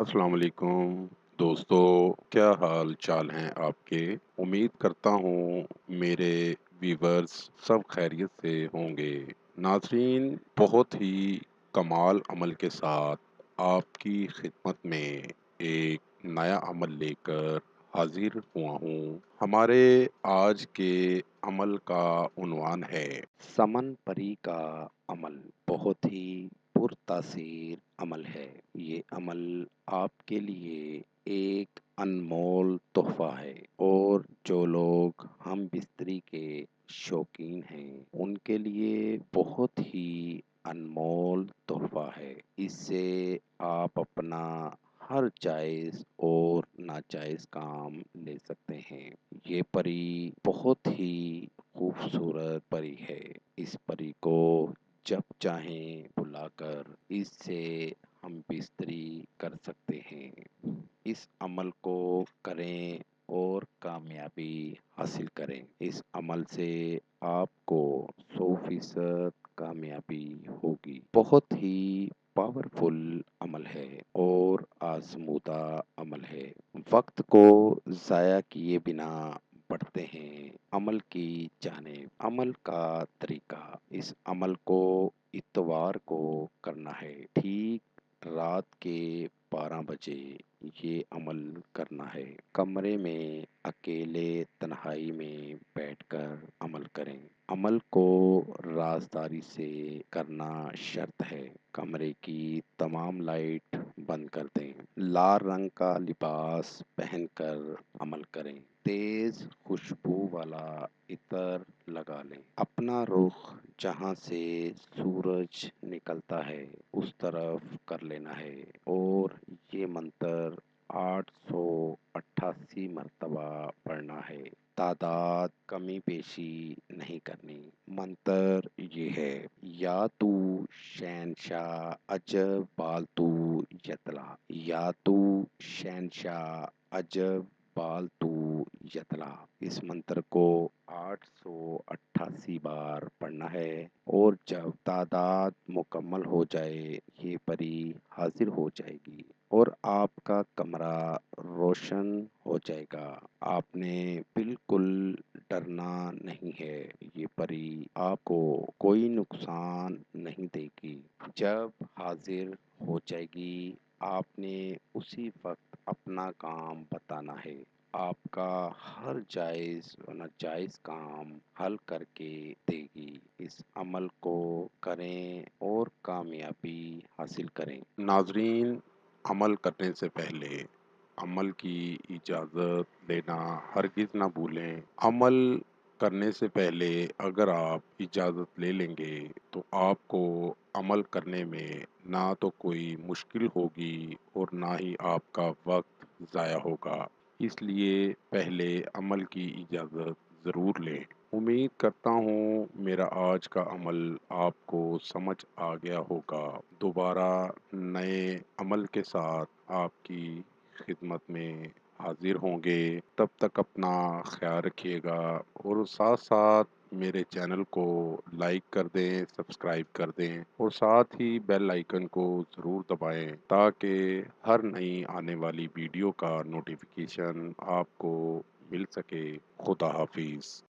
अस्सलाम वालेकुम दोस्तों, क्या हाल चाल हैं आपके? उम्मीद करता हूँ मेरे व्यूवर्स सब खैरियत से होंगे। नाज़रीन, बहुत ही कमाल अमल के साथ आपकी खिदमत में एक नया अमल लेकर हाजिर हुआ हूँ। हमारे आज के अमल का उन्वान है समन परी का अमल। बहुत ही पुरतासीर अमल है। ये अमल आपके लिए एक अनमोल तोहफा है और जो लोग हम बिस्तरी के शौकीन हैं उनके लिए बहुत ही अनमोल तोहफा है। इससे आप अपना हर जायज़ और नाजायज़ काम ले सकते हैं। ये परी बहुत ही खूबसूरत परी है। इस परी को जब चाहें बुलाकर इससे हम बिस्तरी कर सकते हैं। इस अमल को करें और कामयाबी हासिल करें। इस अमल से आपको 100% कामयाबी होगी। बहुत ही पावरफुल अमल है और आजमूदा अमल है। वक्त को ज़ाया किए बिना बढ़ते हैं अमल की जानिब। अमल का तरीका: इस अमल को इतवार को करना है। ठीक रात के 12 बजे ये अमल करना है। कमरे में अकेले तन्हाई में बैठकर अमल करें। अमल को राजदारी से करना शर्त है। कमरे की तमाम लाइट बंद कर दें। लाल रंग का लिबास पहनकर अमल करें। तेज खुशबू वाला इतर लगा लें। अपना रुख जहाँ से सूरज निकलता है उस तरफ कर लेना है और ये मंत्र 888 मरतबा पढ़ना है। तादाद कमी पेशी नहीं करनी। मंत्र ये है: या तू शहनशाह अजब बालतू यतला, या तू शहनशाह अजब बालतू यतला। इस मंत्र को 888 बार पढ़ना है और जब तादाद मुकम्मल हो जाए ये परी हाजिर हो जाएगी और आपका कमरा रोशन हो जाएगा। आपने बिल्कुल डरना नहीं है। ये परी आपको कोई नुकसान नहीं देगी। जब हाजिर हो जाएगी आपने उसी वक्त अपना काम बताना है। आपका हर जायज़ व नाजायज़ काम हल करके देगी। इस अमल को करें और कामयाबी हासिल करें। नाजरीन, अमल करने से पहले अमल की इजाज़त लेना हरगिज़ ना भूलें। अमल करने से पहले अगर आप इजाज़त ले लेंगे तो आपको अमल करने में ना तो कोई मुश्किल होगी और ना ही आपका वक्त ज़ाया होगा। इसलिए पहले अमल की इजाज़त ज़रूर लें। उम्मीद करता हूँ मेरा आज का अमल आपको समझ आ गया होगा। दोबारा नए अमल के साथ आपकी खिदमत में हाजिर होंगे। तब तक अपना ख्याल रखिएगा और साथ साथ मेरे चैनल को लाइक कर दें, सब्सक्राइब कर दें और साथ ही बेल आइकन को ज़रूर दबाएं ताकि हर नई आने वाली वीडियो का नोटिफिकेशन आपको मिल सके। खुदा हाफिज़।